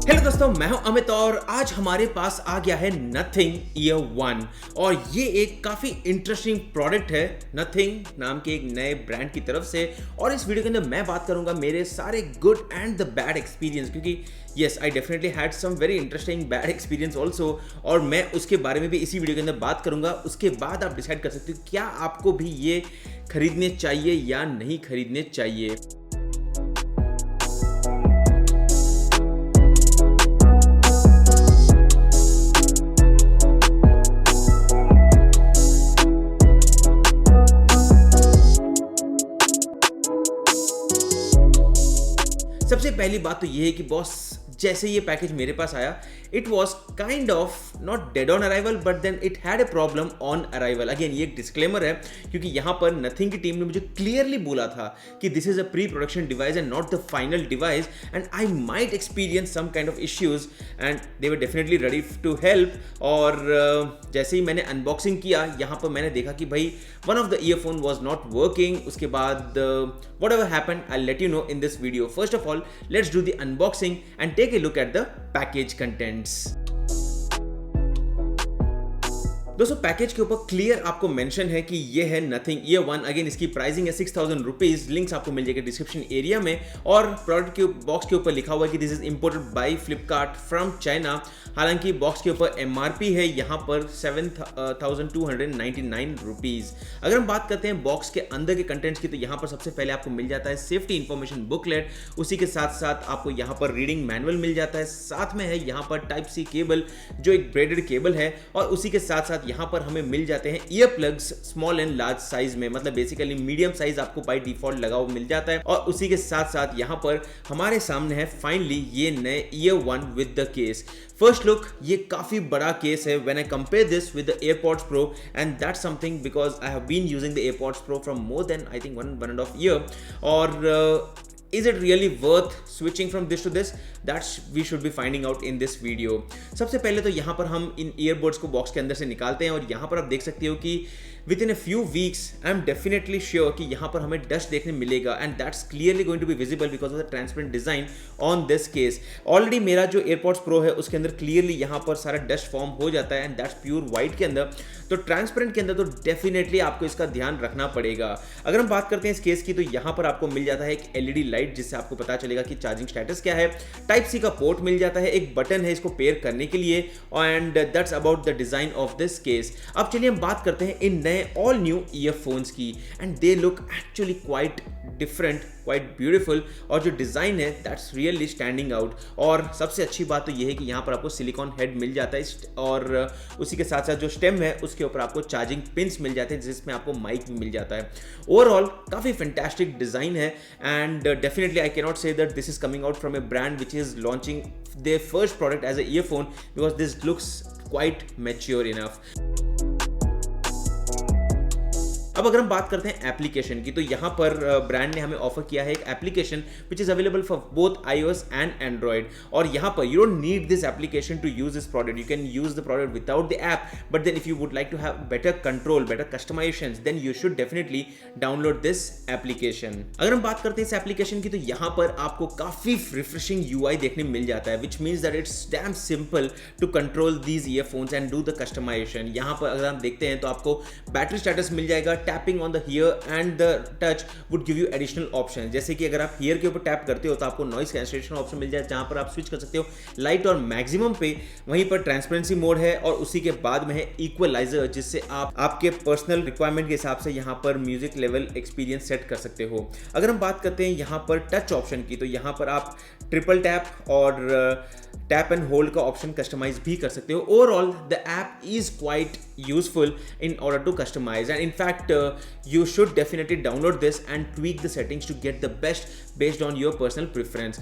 Hello दोस्तों, मैं हूं अमित और आज हमारे पास आ गया है नथिंग ईयर 1 और ये एक काफ़ी इंटरेस्टिंग प्रोडक्ट है नथिंग नाम के एक नए ब्रांड की तरफ से। और इस वीडियो के अंदर मैं बात करूंगा मेरे सारे good and the bad experience, क्योंकि yes I definitely had some very interesting bad experience also, और मैं उसके बारे में भी इसी वीडियो के अंदर बात करूंगा। उसके बाद आप डिसाइड कर सकते हो क्या आपको भी ये खरीदने चाहिए या नहीं खरीदने चाहिए। सबसे पहली बात तो ये है कि बॉस जैसे ये पैकेज मेरे पास आया, it was kind of not dead on arrival but then it had a problem on arrival. Again ये एक डिस्क्लेमर है क्योंकि यहाँ पर नथिंग की टीम ने मुझे क्लियरली बोला था कि this is a pre production device and not the final device and I might experience some kind of issues and they were definitely ready to help. और जैसे ही मैंने अनबॉक्सिंग किया यहाँ पर मैंने देखा कि भाई one of the earphone was not working. उसके बाद whatever happen I let you know in this video. First of all let's do the unboxing and take a look at the package contents. दोस्तों package के ऊपर clear आपको mention है कि ये है नथिंग ईयर 1। अगेन इसकी pricing है 6000 रुपीज। लिंक्स आपको मिल जाएगा डिस्क्रिप्शन एरिया में। और प्रोडक्ट के बॉक्स के ऊपर लिखा हुआ है कि this is imported by Flipkart from China. हालांकि बॉक्स के ऊपर एमआरपी है यहाँ पर 7299 रुपीज। अगर हम बात करते हैं बॉक्स के अंदर के कंटेंट्स की, तो यहाँ पर सबसे पहले आपको मिल जाता है सेफ्टी इंफॉर्मेशन बुकलेट। उसी के साथ साथ आपको यहाँ पर रीडिंग मैनुअल मिल जाता है। साथ में है यहाँ पर टाइप सी केबल जो एक ब्रेडेड केबल है। और उसी के साथ साथ यहाँ पर हमें मिल जाते हैं ear plugs small and large size में, मतलब बेसिकली मीडियम साइज आपको बाय डिफॉल्ट लगा हुआ मिल जाता है। और उसी के साथ साथ यहाँ पर हमारे सामने है फाइनली ये नए ear 1 with the case. First look, ये काफी बड़ा केस है when I compare this with the AirPods Pro and that's something because I have been using the AirPods Pro from more than I think 1.5 year। और is it really worth switching from this to this? That's we should be finding out in this video। सबसे पहले तो यहाँ पर हम इन earbuds को box के अंदर से निकालते हैं और यहाँ पर आप देख सकते हो कि within a few weeks I am definitely sure कि यहाँ पर हमें डस्ट देखने मिलेगा and that's clearly going to be visible because of the transparent design on this case। Already मेरा जो AirPods Pro है उसके अंदर clearly यहाँ पर सारा डस्ट फॉर्म हो जाता है and that's pure white के अंदर। तो ट्रांसपेरेंट के अंदर तो डेफिनेटली आपको इसका ध्यान रखना पड़ेगा। अगर हम बात करते हैं इस केस की, तो यहाँ पर आपको मिल जाता है एक एलईडी लाइट जिससे आपको पता चलेगा कि चार्जिंग स्टेटस क्या है। टाइप सी का पोर्ट मिल जाता है, एक बटन है इसको पेयर करने के लिए and that's about the design of this case. अब चलिए हम बात करते हैं इन नए ऑल न्यू ईयरफोन्स की and they look actually quite different, quite beautiful. और जो डिज़ाइन है दैट्स रियली स्टैंडिंग आउट। और सबसे अच्छी बात तो ये है कि यहाँ पर आपको सिलिकॉन हेड मिल जाता है और उसी के साथ साथ जो स्टेम है उसके ऊपर आपको चार्जिंग पिंस मिल जाते हैं जिसमें आपको माइक भी मिल जाता है। ओवरऑल काफ़ी फैंटास्टिक डिज़ाइन है and definitely I cannot say that this is coming out from a brand which is launching their first product as a earphone because this looks quite mature enough. अब अगर हम बात करते हैं application की, तो यहाँ पर ब्रांड ने हमें ऑफर किया है एक application which is available for both iOS and Android. और यहाँ पर you don't need this application to use this product, you can use the product without the app, but then if you would like to have better control, better customisations, then you should definitely download this application. अगर हम बात करते हैं इस application की, तो यहाँ पर आपको काफी रिफ्रेशिंग UI देखने मिल जाता है which means that it's damn simple to control these earphones and do the customisation. यहाँ पर अगर हम देखते हैं तो आपको बैटरी स्टेटस मिल जाएगा, tapping on the here and the touch wood give you additional option. जैसे कि अगर आप हियर के ऊपर टैप करते हो तो आपको नॉइस कैंसलेशन ऑप्शन मिल जाए जहां पर आप स्विच कर सकते हो लाइट और मैक्सिमम पे। वहीं पर ट्रांसपेरेंसी मोड है और उसी के बाद में है इक्वलाइजर जिससे आप आपके पर्सनल रिक्वायरमेंट के हिसाब से यहां पर म्यूजिक लेवल एक्सपीरियंस सेट कर सकते हो। अगर हम बात करते हैं यहां पर टच ऑप्शन की, तो यहां पर आप ट्रिपल टैप और टैप एंड होल्ड का ऑप्शन कस्टमाइज भी कर सकते हो। Overall the app is quite useful in order to customize and in fact you should definitely download this and tweak the settings to get the best based on your personal preference।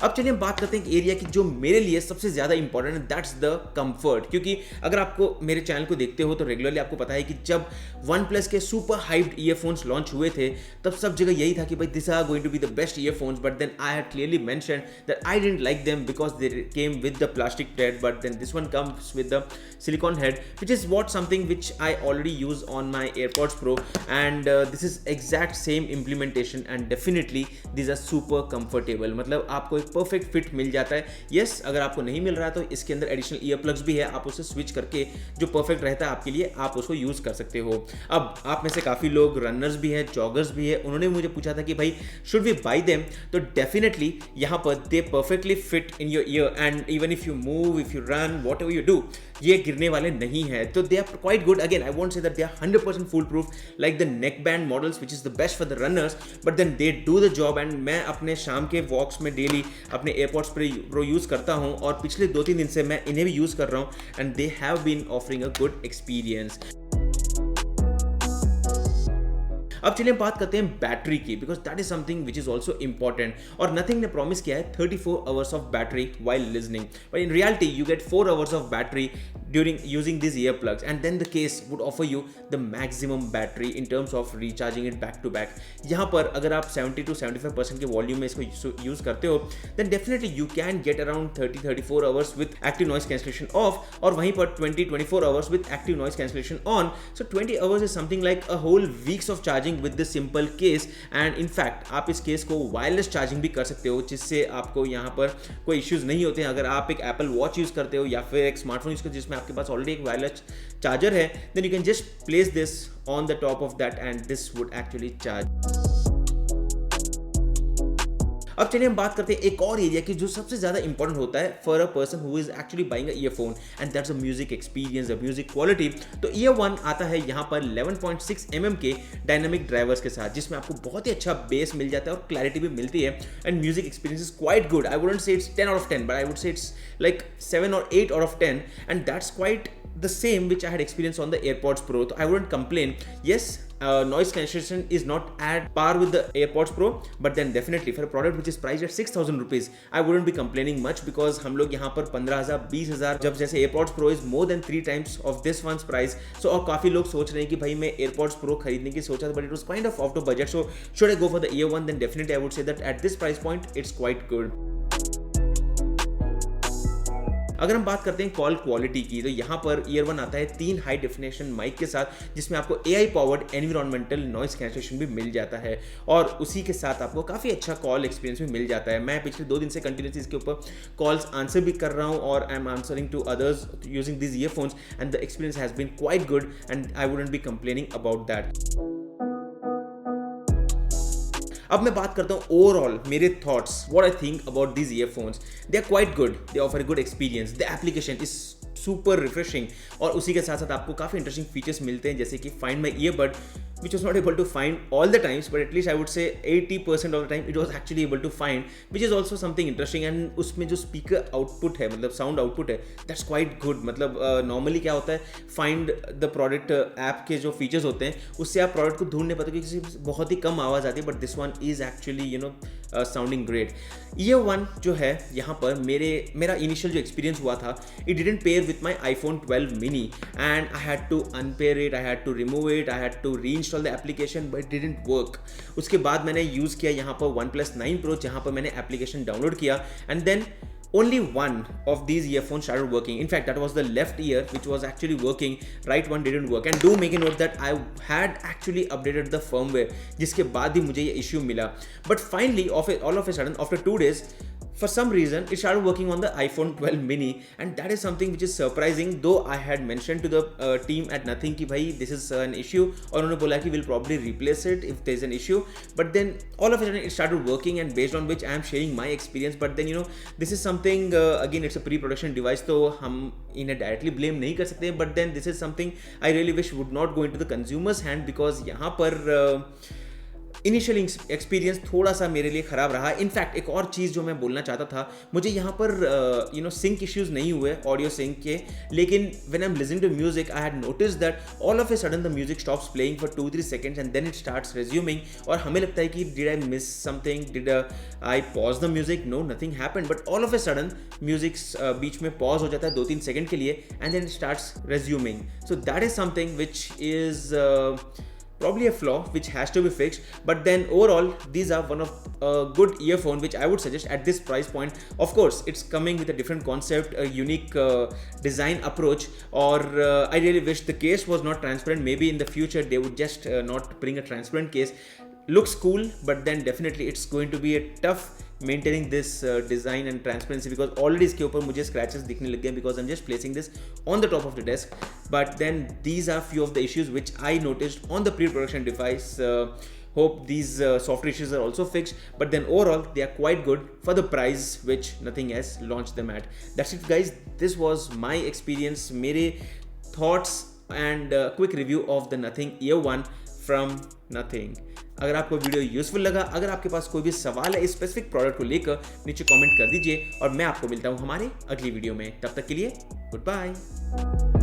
अब चलिए हम बात करते हैं एक area की जो मेरे लिए सबसे ज़्यादा इंपॉर्टेंट है, दैट्स द कंफर्ट। क्योंकि अगर आपको मेरे चैनल को देखते हो तो रेगुलरली आपको पता है कि जब वन प्लस के सुपर हाइप्ड ईयरफोन्स लॉन्च हुए थे तब सब जगह यही था कि भाई this are going to be the best earphones, but then I had clearly mention that I didn't like them because they came with the plastic head, but then this one comes with the silicone head, which is what something which I already use on my AirPods Pro, and this is exact same implementation and definitely these are super comfortable। मतलब आपको एक perfect fit मिल जाता है। yes, अगर आपको नहीं मिल रहा तो इसके अंदर additional earplugs भी है, आप उसे switch करके जो perfect रहता है आपके लिए आप उसको use कर सकते हो। अब आप में से काफ़ी लोग रनर्स भी हैं, जॉगर्स भी है, उन्होंने मुझे पूछा था कि भाई should we buy them, तो definitely यहाँ पर they perfectly fit in your ear and even if you move, if you run, whatever you do, ये गिरने वाले नहीं है। तो they are quite good. Again I won't say that they are 100% full proof like the neck band models which is the best for the runners, but then they do the job. And मैं अपने शाम के वॉक्स में daily अपने AirPods pro use करता हूँ और पिछले 2-3 दिन से मैं इन्हें भी यूज़ कर रहा हूँ and they have been offering a good experience. अब चलिए हम बात करते हैं बैटरी की, because that is something which is also important. और नथिंग ने प्रॉमिस किया है 34 hours of battery while listening, but in reality you get 4 hours of battery during using these earplugs, and then the case would offer you the maximum battery in terms of recharging it back to back। यहाँ पर अगर आप 70 to 75% के volume में इसको use करते हो then definitely you can get around 30-34 hours with active noise cancellation off, और वहीं पर 20-24 hours with active noise cancellation on। So 20 hours is something like a whole weeks of charging with this simple case, and in fact आप इस case को wireless charging भी कर सकते हो जिससे आपको यहाँ पर कोई इश्यूज नहीं होते हैं। अगर आप एक एप्पल वॉच यूज करते हो या फिर एक स्मार्टफोन यूज करते हो जिसमें आपके पास ऑलरेडी एक वायरलेस चार्जर है, then you can just place this on the top of that and this would actually charge. अब चलिए हम बात करते हैं एक और एरिया की जो सबसे ज़्यादा इंपॉर्टेंट होता है for a person who is actually buying a earphone, and that's a music experience, the music quality. तो ईयर वन आता है यहाँ पर 11.6 mm के डायनामिक ड्राइवर्स के साथ, जिसमें आपको बहुत ही अच्छा बेस मिल जाता है और क्लैरिटी भी मिलती है, and music experience is quite good. I wouldn't say it's 10 out of 10, but I would say it's like 7 or 8 out of 10, and that's quite the same which I had experienced on the AirPods Pro. So I wouldn't complain. Yes, noise cancellation is not at par with the AirPods Pro, but then definitely for a product which is priced at 6,000 rupees, I wouldn't be complaining much, because हम लोग यहाँ पर 15,000 20,000 जब जैसे AirPods Pro is more than 3 times of this one's price। So और काफ़ी लोग सोच रहे हैं कि भाई मैं AirPods Pro खरीदने की सोचा, but it was kind of out of budget, so should I go for the Ear One, then definitely I would say that at this price point it's quite good। अगर हम बात करते हैं call quality की, तो यहाँ per year one आता है 3 हाई डेफिनेशन माइक के साथ, जिसमें आपको AI powered environmental noise cancellation भी मिल जाता है, और उसी के साथ आपको काफ़ी अच्छा कॉल एक्सपीरियंस भी मिल जाता है। मैं पिछले 2 दिन से कंटिन्यूसली इसके ऊपर कॉल्स आंसर भी कर रहा हूँ और I am answering to others using this earphones, and the experience has been quite good and I wouldn't be complaining about that. अब मैं बात करता हूँ ओवरऑल मेरे thoughts, what I think about these earphones. They are quite good, they offer good experience, the application is super refreshing, और उसी के साथ साथ आपको काफ़ी इंटरेस्टिंग फीचर्स मिलते हैं, जैसे कि find my earbud which was not able to find all the times, but at least I would say 80% of the time it was actually able to find, which is also something interesting। and उसमें जो speaker output है, मतलब sound output है, that's quite good। मतलब normally क्या होता है, find the product app के जो फीचर्स होते हैं उससे आप प्रोडक्ट को ढूंढ नहीं पाते क्योंकि बहुत ही कम आवाज़ आती है, but this one is actually sounding great. Year one जो है यहाँ पर मेरा इनिशियल जो एक्सपीरियंस हुआ था, it didn't pair with my iPhone 12 mini, and I had to unpair it, I had to remove it, I had to reinstall the application, but it didn't work। उसके बाद मैंने यूज़ किया यहाँ पर OnePlus 9 Pro, जहाँ पर मैंने application download किया, and then only one of these earphones started working। In fact, that was the left ear which was actually working, right one didn't work। and do make a note that I had actually updated the firmware, जिसके बाद भी मुझे ये issue मिला, but finally all of a sudden after 2 days for some reason it started working on the iPhone 12 mini, and that is something which is surprising, though I had mentioned to the team at Nothing कि भाई this is an issue, और उन्होंने बोला कि we'll probably replace it if there is an issue, but then all of a sudden it started working, and based on which I am sharing my experience। but then this is something again it's a pre-production device, तो हम इन्हें directly blame नहीं कर सकते, but then this is something I really wish would not go into the consumer's hand, because यहाँ पर initial experience थोड़ा सा मेरे लिए ख़राब रहा। इनफैक्ट एक और चीज़ जो मैं बोलना चाहता था, मुझे यहाँ पर सिंक इश्यूज़ नहीं हुए, ऑडियो सिंक के, लेकिन when I am listening to music I had notice that all of a sudden the music stops playing for 2-3 seconds and then it starts resuming, और हमें लगता है कि did I miss something, did I pause the music, no nothing happened, but all of a sudden music बीच में pause हो जाता है 2-3 सेकंड के लिए and then it starts resuming. So that is something which is probably a flaw which has to be fixed, but then overall these are one of a good earphone which I would suggest at this price point. Of course it's coming with a different concept, a unique design approach, or I really wish the case was not transparent. Maybe in the future they would just not bring a transparent case. Looks cool, but then definitely it's going to be a tough maintaining this design and transparency, because already इसके ऊपर मुझे scratches दिखने लग गए because I'm just placing this on the top of the desk. But then these are few of the issues which I noticed on the pre-production device. Hope these software issues are also fixed, but then overall they are quite good for the price which nothing has launched them at. That's it guys, this was my experience, मेरे thoughts and quick review of the Nothing Ear 1 from Nothing. अगर आपको video useful लगा, अगर आपके पास कोई भी सवाल है इस स्पेसिफिक प्रोडक्ट को लेकर, नीचे कमेंट कर दीजिए और मैं आपको मिलता हूँ हमारे अगली वीडियो में। तब तक के लिए गुड बाय।